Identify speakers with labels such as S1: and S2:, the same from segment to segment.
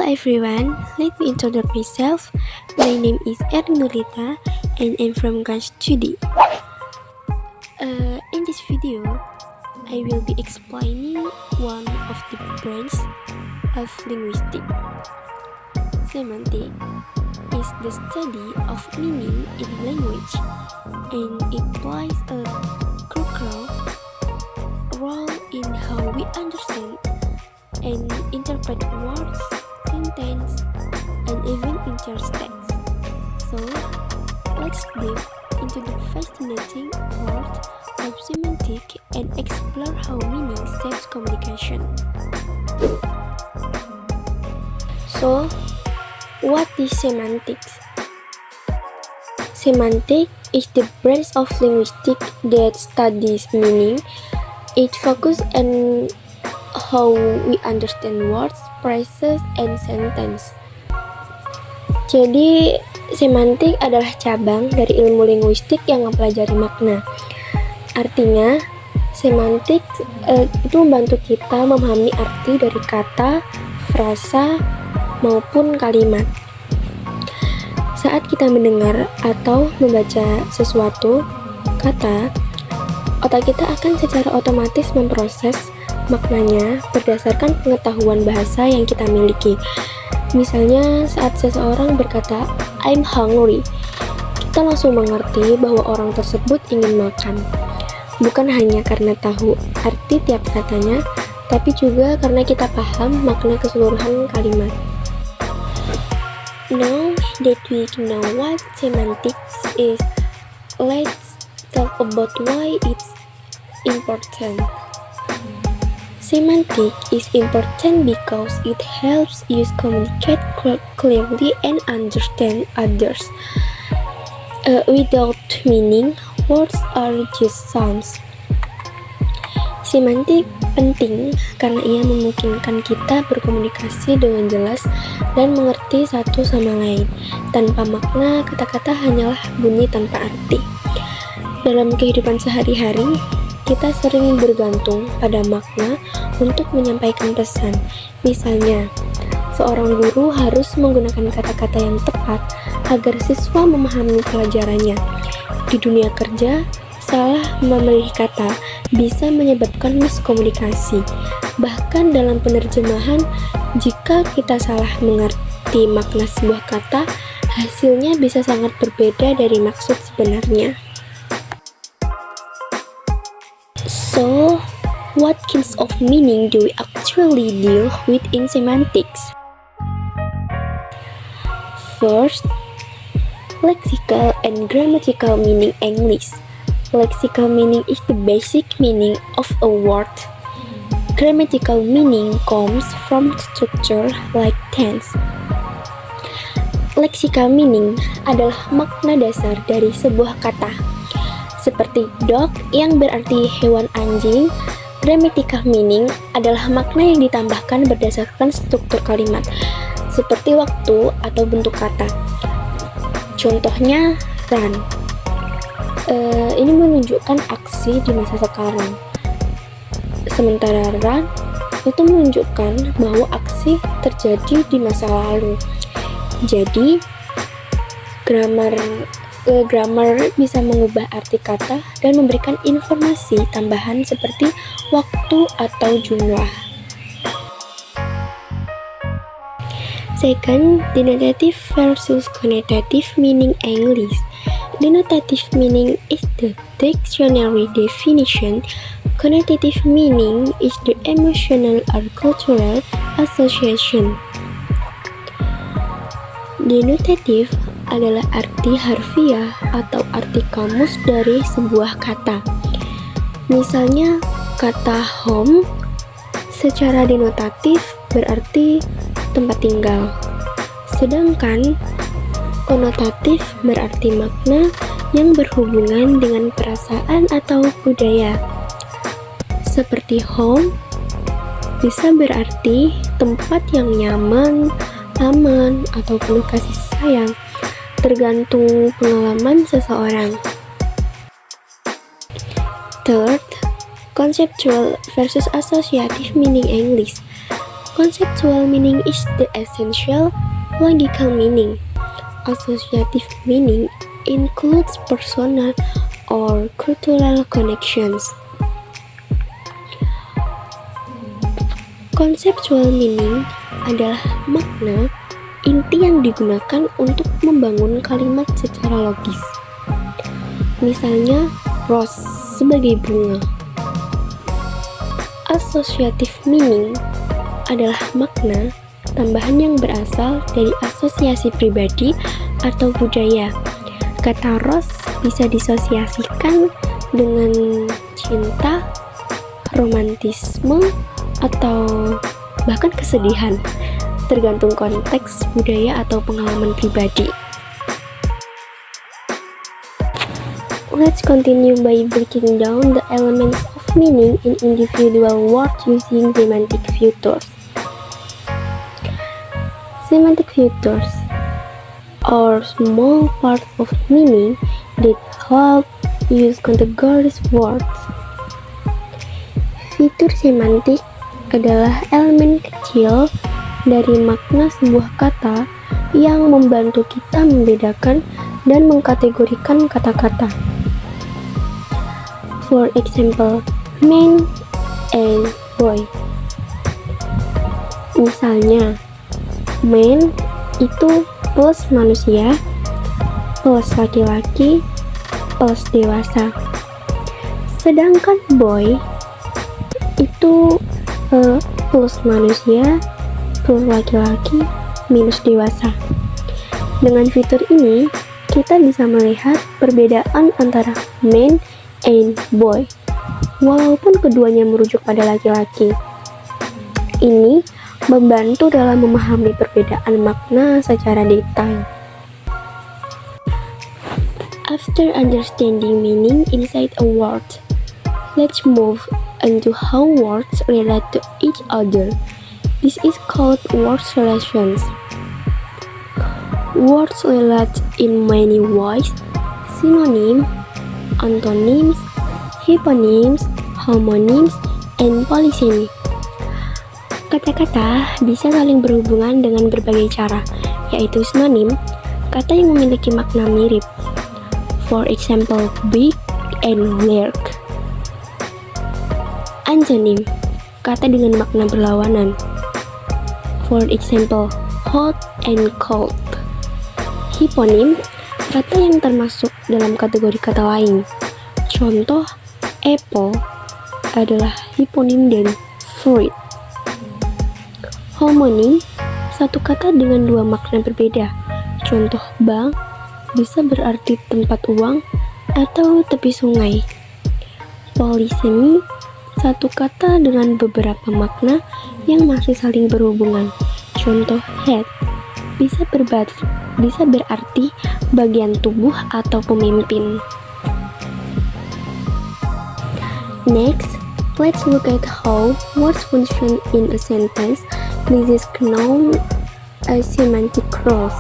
S1: everyone, let me introduce myself. My name is Erin Nurlita and I'm from Ganj Study. In this video, I will be explaining one of the branches of linguistics. Semantic is the study of meaning in language, and it plays a crucial role in how we understand and interpret words, sentence, and even intertext. So, let's dive into the fascinating world of semantics and explore how meaning shapes communication. So, what is semantics? Semantics is the branch of linguistics that studies meaning. It focuses on how we understand words, phrases, and sentence. Jadi, semantik adalah cabang dari ilmu linguistik yang mempelajari makna. Artinya, semantik itu membantu kita memahami arti dari kata, frasa, maupun kalimat. Saat kita mendengar atau membaca sesuatu kata, otak kita akan secara otomatis memproses maknanya berdasarkan pengetahuan bahasa yang kita miliki. Misalnya saat seseorang berkata, I'm hungry, kita langsung mengerti bahwa orang tersebut ingin makan. Bukan hanya karena tahu arti tiap katanya, tapi juga karena kita paham makna keseluruhan kalimat. Now that we know what semantics is, let's talk about why it's important. Semantics is important because it helps us communicate clearly and understand others. Without meaning, words are just sounds. Semantik penting karena ia memungkinkan kita berkomunikasi dengan jelas dan mengerti satu sama lain. Tanpa makna, kata-kata hanyalah bunyi tanpa arti. Dalam kehidupan sehari-hari, kita sering bergantung pada makna untuk menyampaikan pesan. Misalnya, seorang guru harus menggunakan kata-kata yang tepat agar siswa memahami pelajarannya. Di dunia kerja, salah memilih kata bisa menyebabkan miskomunikasi. Bahkan dalam penerjemahan, jika kita salah mengerti makna sebuah kata, hasilnya bisa sangat berbeda dari maksud sebenarnya. So, what kinds of meaning do we actually deal with in semantics? First, lexical and grammatical meaning English. Lexical meaning is the basic meaning of a word. Grammatical meaning comes from structure like tense. Lexical meaning adalah makna dasar dari sebuah kata. Seperti dog yang berarti hewan anjing, grammatical meaning adalah makna yang ditambahkan berdasarkan struktur kalimat, seperti waktu atau bentuk kata. Contohnya, run. Ini menunjukkan aksi di masa sekarang. Sementara run itu menunjukkan bahwa aksi terjadi di masa lalu. Jadi, grammar bisa mengubah arti kata dan memberikan informasi tambahan seperti waktu atau jumlah. Second, denotative versus connotative meaning English. Denotative meaning is the dictionary definition. Connotative meaning is the emotional or cultural association. Denotative adalah arti harfiah atau arti kamus dari sebuah kata. Misalnya, kata home secara denotatif berarti tempat tinggal. Sedangkan konotatif berarti makna yang berhubungan dengan perasaan atau budaya. Seperti home bisa berarti tempat yang nyaman, aman, atau penuh kasih sayang, tergantung pengalaman seseorang. Third, conceptual versus associative meaning English. Conceptual meaning is the essential logical meaning. Associative meaning includes personal or cultural connections. Conceptual meaning adalah makna inti yang digunakan untuk membangun kalimat secara logis. Misalnya, rose sebagai bunga. Associative meaning adalah makna tambahan yang berasal dari asosiasi pribadi atau budaya. Kata rose bisa disosiasikan dengan cinta, romantisme, atau bahkan kesedihan, tergantung konteks, budaya, atau pengalaman pribadi. Let's continue by breaking down the elements of meaning in individual words using semantic features. Semantic features are small parts of meaning that help use categories words. Fitur semantik adalah elemen kecil dari makna sebuah kata yang membantu kita membedakan dan mengkategorikan kata-kata. For example, man and boy. Misalnya, man itu plus manusia, plus laki-laki, plus dewasa. Sedangkan boy itu plus manusia, plus laki-laki, minus dewasa. Dengan fitur ini, kita bisa melihat perbedaan antara man and boy, walaupun keduanya merujuk pada laki-laki. Ini membantu dalam memahami perbedaan makna secara detail. After understanding meaning inside a word, let's move into how words relate to each other. This is called word relations. Words relate in many ways: synonym, antonyms, hyponyms, homonyms, and polysemy. Kata-kata bisa saling berhubungan dengan berbagai cara, yaitu synonym, kata yang memiliki makna mirip. For example, big and large. Antonym, kata dengan makna berlawanan. For example, hot and cold. Hiponim, kata yang termasuk dalam kategori kata lain. Contoh, apple adalah hiponim dari fruit. Homonim, satu kata dengan dua makna berbeda. Contoh, bank bisa berarti tempat uang atau tepi sungai. Polysemy, satu kata dengan beberapa makna yang masih saling berhubungan. Contoh, head bisa berarti bagian tubuh atau pemimpin. Next, let's look at how words function in a sentence. This is known as semantic roles.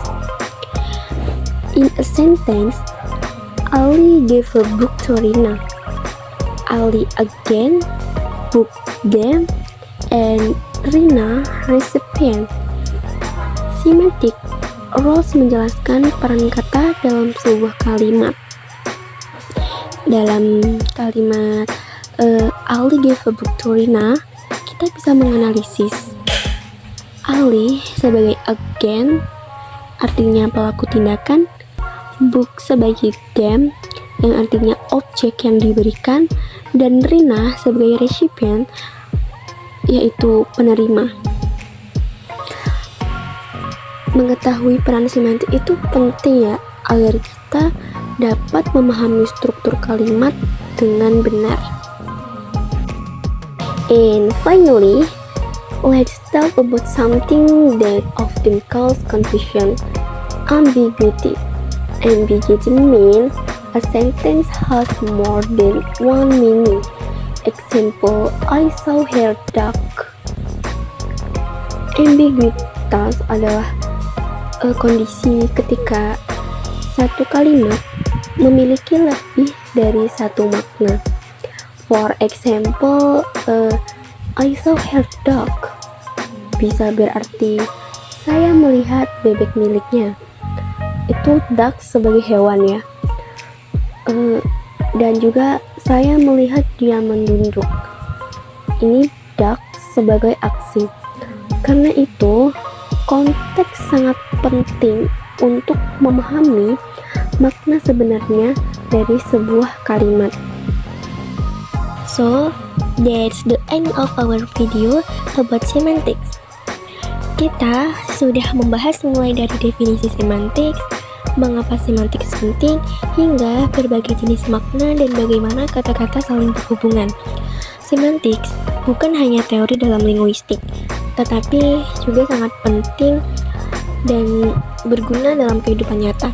S1: In a sentence, Ali gave a book to Rina. Ali again booked them, and Rina recipient. Semantic roles menjelaskan peran kata dalam sebuah kalimat. Dalam kalimat Ali gave a book to Rina, kita bisa menganalisis Ali sebagai agent, artinya pelaku tindakan, book sebagai them, yang artinya objek yang diberikan, dan Rina sebagai recipient, yaitu penerima. Mengetahui peran semantik itu penting ya, agar kita dapat memahami struktur kalimat dengan benar. And finally, let's talk about something that often causes confusion: ambiguity. Ambiguity means a sentence has more than one meaning. Example, I saw her duck. Ambiguitas adalah kondisi ketika satu kalimat memiliki lebih dari satu makna. For example, I saw her dog. bisa berarti saya melihat bebek miliknya. Itu duck sebagai hewan ya. Dan juga saya melihat dia menunduk. Ini duck sebagai aksi. Karena itu, konteks sangat penting untuk memahami makna sebenarnya dari sebuah kalimat. So, that's the end of our video about semantics. Kita sudah membahas mulai dari definisi semantics, mengapa semantics penting, hingga berbagai jenis makna dan bagaimana kata-kata saling berhubungan. Semantics bukan hanya teori dalam linguistik, tetapi juga sangat penting dan berguna dalam kehidupan nyata.